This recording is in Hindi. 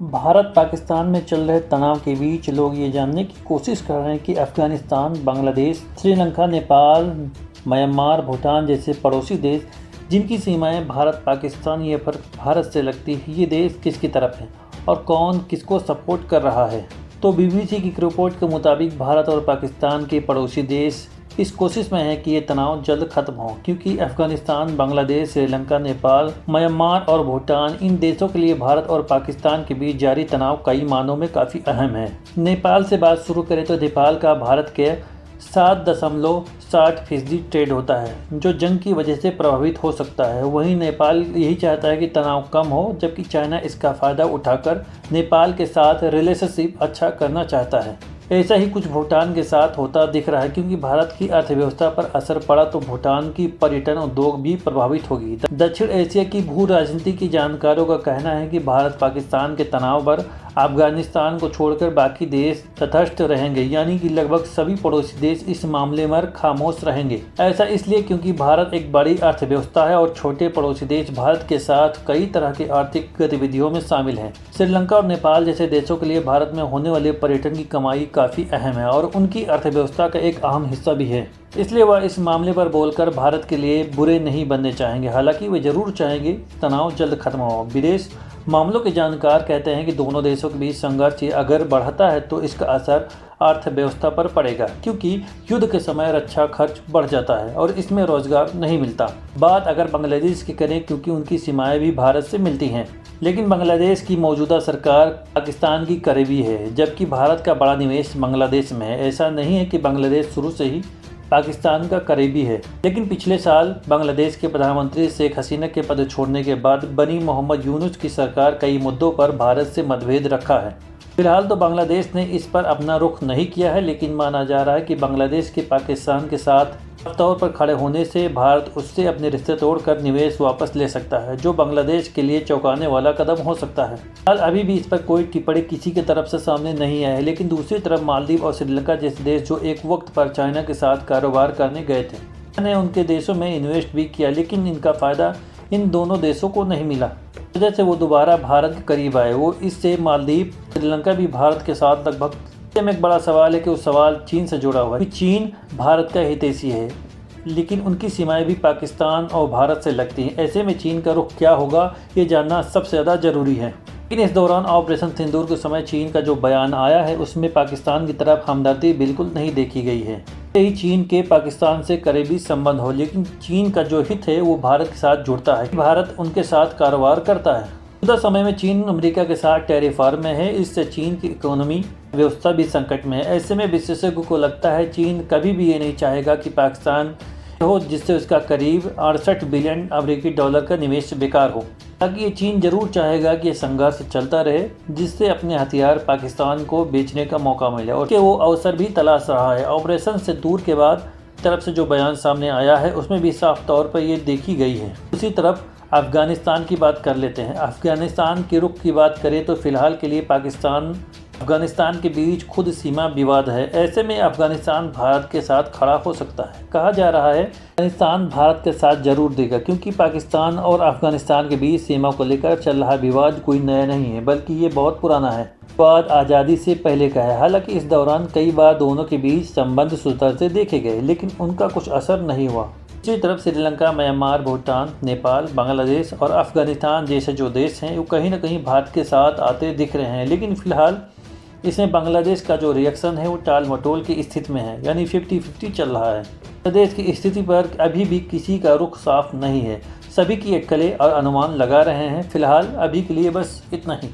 भारत पाकिस्तान में चल रहे तनाव के बीच लोग ये जानने की कोशिश कर रहे हैं कि अफगानिस्तान, बांग्लादेश, श्रीलंका, नेपाल, म्यांमार, भूटान जैसे पड़ोसी देश जिनकी सीमाएं भारत पाकिस्तान या फिर भारत से लगती है, ये देश किसकी तरफ हैं और कौन किसको सपोर्ट कर रहा है। तो बीबीसी की रिपोर्ट के मुताबिक भारत और पाकिस्तान के पड़ोसी देश इस कोशिश में है कि ये तनाव जल्द खत्म हो, क्योंकि अफगानिस्तान, बांग्लादेश, श्रीलंका, नेपाल, म्यांमार और भूटान इन देशों के लिए भारत और पाकिस्तान के बीच जारी तनाव कई मानों में काफ़ी अहम है। नेपाल से बात शुरू करें तो नेपाल का भारत के 7.60% ट्रेड होता है, जो जंग की वजह से प्रभावित हो सकता है। वहीं नेपाल यही चाहता है कि तनाव कम हो, जबकि चाइना इसका फ़ायदा उठाकर नेपाल के साथ रिलेशनशिप अच्छा करना चाहता है। ऐसा ही कुछ भूटान के साथ होता दिख रहा है, क्योंकि भारत की अर्थव्यवस्था पर असर पड़ा तो भूटान की पर्यटन उद्योग भी प्रभावित होगी। दक्षिण एशिया की भू राजनीति की जानकारों का कहना है कि भारत पाकिस्तान के तनाव पर अफगानिस्तान को छोड़कर बाकी देश तटस्थ रहेंगे, यानी कि लगभग सभी पड़ोसी देश इस मामले में खामोश रहेंगे। ऐसा इसलिए क्योंकि भारत एक बड़ी अर्थव्यवस्था है और छोटे पड़ोसी देश भारत के साथ कई तरह की आर्थिक गतिविधियों में शामिल हैं। श्रीलंका और नेपाल जैसे देशों के लिए भारत में होने वाले पर्यटन की कमाई काफ़ी अहम है और उनकी अर्थव्यवस्था का एक अहम हिस्सा भी है। इसलिए वह इस मामले पर बोलकर भारत के लिए बुरे नहीं बनने चाहेंगे। हालांकि वे जरूर चाहेंगे तनाव जल्द खत्म हो। विदेश मामलों के जानकार कहते हैं कि दोनों देशों के बीच संघर्ष अगर बढ़ता है तो इसका असर अर्थव्यवस्था पर पड़ेगा, क्योंकि युद्ध के समय रक्षा खर्च बढ़ जाता है और इसमें रोजगार नहीं मिलता। बात अगर बांग्लादेश की करें, क्योंकि उनकी सीमाएं भी भारत से मिलती हैं, लेकिन बांग्लादेश की मौजूदा सरकार पाकिस्तान की करीबी है, जबकि भारत का बड़ा निवेश बांग्लादेश में है। ऐसा नहीं है कि बांग्लादेश शुरू से ही पाकिस्तान का करीबी है, लेकिन पिछले साल बांग्लादेश के प्रधानमंत्री शेख हसीना के पद छोड़ने के बाद बनी मोहम्मद यूनुस की सरकार कई मुद्दों पर भारत से मतभेद रखा है। फिलहाल तो बांग्लादेश ने इस पर अपना रुख नहीं किया है, लेकिन माना जा रहा है कि बांग्लादेश के पाकिस्तान के साथ तौर पर खड़े होने से भारत उससे अपने रिश्ते तोड़कर निवेश वापस ले सकता है, जो बांग्लादेश के लिए चौंकाने वाला कदम हो सकता है। हाल अभी भी इस पर कोई टिप्पणी किसी की तरफ से सामने नहीं आई है, लेकिन दूसरी तरफ मालदीव और श्रीलंका जैसे देश जो एक वक्त पर चाइना के साथ कारोबार करने गए थे, मैंने उनके देशों में इन्वेस्ट भी किया, लेकिन इनका फ़ायदा इन दोनों देशों को नहीं मिला, वजह से वो दोबारा भारत के करीब आए। वो इससे मालदीव, श्रीलंका भी भारत के साथ लगभग में एक बड़ा सवाल है कि वो सवाल चीन से जुड़ा हुआ है। चीन भारत का हितैषी है, लेकिन उनकी सीमाएं भी पाकिस्तान और भारत से लगती हैं। ऐसे में चीन का रुख क्या होगा, ये जानना सबसे ज़्यादा ज़रूरी है। लेकिन इस दौरान ऑपरेशन सिंदूर के समय चीन का जो बयान आया है, उसमें पाकिस्तान की तरफ हमदर्दी बिल्कुल नहीं देखी गई है। यही चीन के पाकिस्तान से करीबी संबंध हो, लेकिन चीन का जो हित है वो भारत के साथ जुड़ता है, भारत उनके साथ कारोबार करता है। मौजूदा समय में चीन अमेरिका के साथ टैरिफ वार में है, इससे चीन की इकोनॉमी व्यवस्था भी संकट में है। ऐसे में विशेषज्ञों को लगता है चीन कभी भी ये नहीं चाहेगा कि पाकिस्तान हो, जिससे उसका करीब 68 बिलियन अमेरिकी डॉलर का निवेश बेकार हो। ताकि ये चीन जरूर चाहेगा कि ये संघर्ष चलता रहे, जिससे अपने हथियार पाकिस्तान को बेचने का मौका मिले, और कि वो अवसर भी तलाश रहा है। ऑपरेशन सिंदूर के बाद तरफ से जो बयान सामने आया है, उसमें भी साफ तौर पर ये देखी गई है। दूसरी तरफ अफगानिस्तान की बात कर लेते हैं। अफगानिस्तान के रुख की बात करें तो फिलहाल के लिए पाकिस्तान अफगानिस्तान के बीच खुद सीमा विवाद है। ऐसे में अफगानिस्तान भारत के साथ खड़ा हो सकता है। कहा जा रहा है अफगानिस्तान भारत के साथ जरूर देगा, क्योंकि पाकिस्तान और अफगानिस्तान के बीच सीमा को लेकर चल रहा विवाद कोई नया नहीं है, बल्कि ये बहुत पुराना है। विवाद आज़ादी से पहले का है। हालांकि इस दौरान कई बार दोनों के बीच संबंध सुधर से देखे गए, लेकिन उनका कुछ असर नहीं हुआ। दूसरी तरफ श्रीलंका, म्यांमार, भूटान, नेपाल, बांग्लादेश और अफगानिस्तान जैसे जो देश हैं, वो कहीं ना कहीं भारत के साथ आते दिख रहे हैं, लेकिन फिलहाल इसमें बांग्लादेश का जो रिएक्शन है वो टाल मटोल की स्थिति में है, यानी 50-50 चल रहा है। बांग्लादेश की स्थिति पर अभी भी किसी का रुख साफ नहीं है। सभी की अटकलें और अनुमान लगा रहे हैं। फिलहाल अभी के लिए बस इतना ही।